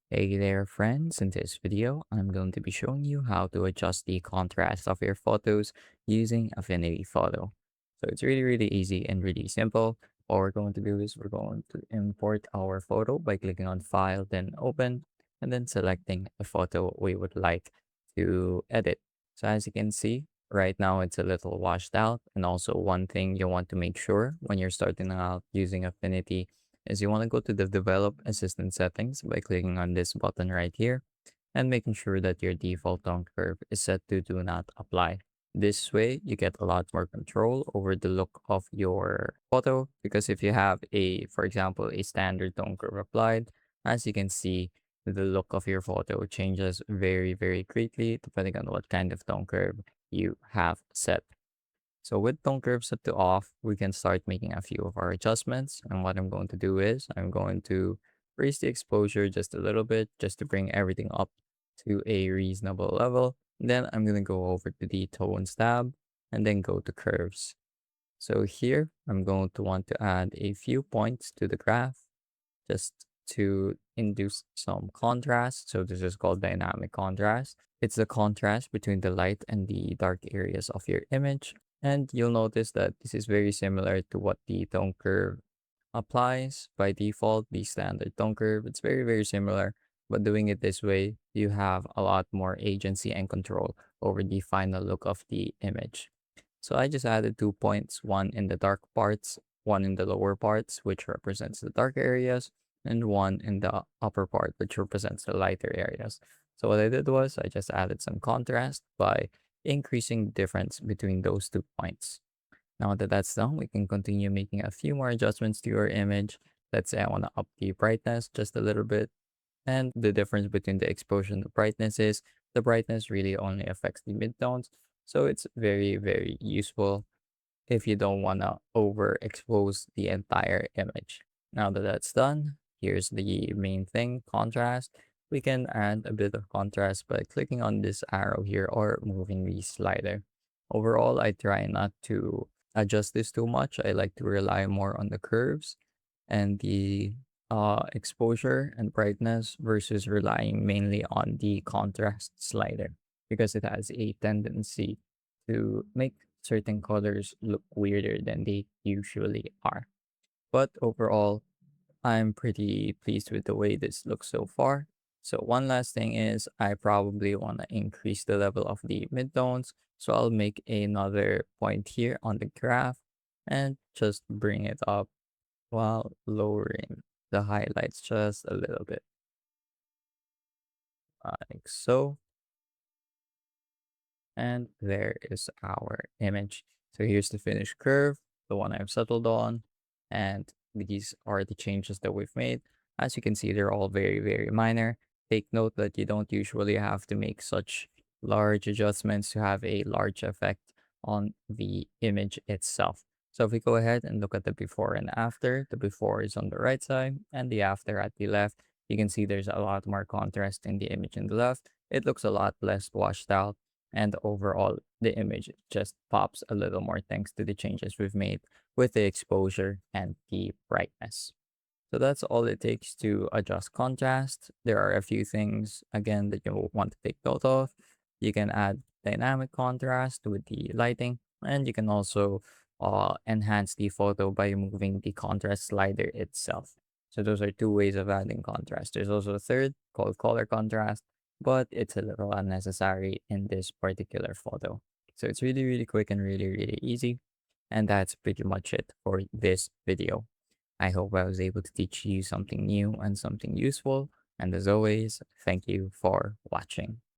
Hey there friends, in this video I'm going to be showing you how to adjust the contrast of your photos using Affinity Photo. So it's really easy and really simple. What we're going to do is we're going to import our photo by clicking on File, then Open, and then selecting the photo we would like to edit. So as you can see, right now it's a little washed out. And also one thing you want to make sure when you're starting out using Affinity is you want to go to the Develop Assistant settings by clicking on this button right here and making sure that your default tone curve is set to Do Not Apply. This way, you get a lot more control over the look of your photo because if you have for example, a standard tone curve applied, as you can see, the look of your photo changes very quickly depending on what kind of tone curve you have set. So with tone curve set to off, we can start making a few of our adjustments. And what I'm going to do is I'm going to raise the exposure just a little bit just to bring everything up to a reasonable level. Then I'm going to go over to the tones tab and then go to curves. So here I'm going to want to add a few points to the graph just to induce some contrast. So this is called dynamic contrast. It's the contrast between the light and the dark areas of your image. And you'll notice that this is very similar to what the tone curve applies by default, the standard tone curve. It's very similar, but doing it this way, you have a lot more agency and control over the final look of the image. So I just added 2 points, one in the dark parts, one in the lower parts, which represents the dark areas, and one in the upper part, which represents the lighter areas. So what I did was I just added some contrast by increasing the difference between those 2 points. Now that that's done, we can continue making a few more adjustments to your image. Let's say I want to up the brightness just a little bit. And the difference between the exposure and the brightness is the brightness really only affects the midtones. So it's very useful if you don't want to overexpose the entire image. Now that that's done, here's the main thing, contrast. We can add a bit of contrast by clicking on this arrow here or moving the slider. Overall, I try not to adjust this too much. I like to rely more on the curves and the exposure and brightness versus relying mainly on the contrast slider because it has a tendency to make certain colors look weirder than they usually are. But overall, I'm pretty pleased with the way this looks so far. So one last thing is I probably want to increase the level of the midtones. So I'll make another point here on the graph and just bring it up while lowering the highlights just a little bit, like so. And there is our image. So here's the finished curve, the one I've settled on. And these are the changes that we've made. As you can see, they're all very minor. Take note that you don't usually have to make such large adjustments to have a large effect on the image itself. So if we go ahead and look at the before and after, the before is on the right side and the after at the left. You can see there's a lot more contrast in the image in the left. It looks a lot less washed out and overall the image just pops a little more thanks to the changes we've made with the exposure and the brightness. So that's all it takes to adjust contrast. There are a few things again that you want to take note of. You can add dynamic contrast with the lighting, and you can also enhance the photo by moving the contrast slider itself. So those are two ways of adding contrast. There's also a third called color contrast, but it's a little unnecessary in this particular photo. So it's really quick and really easy. And that's pretty much it for this video. I hope I was able to teach you something new and something useful. And as always, thank you for watching.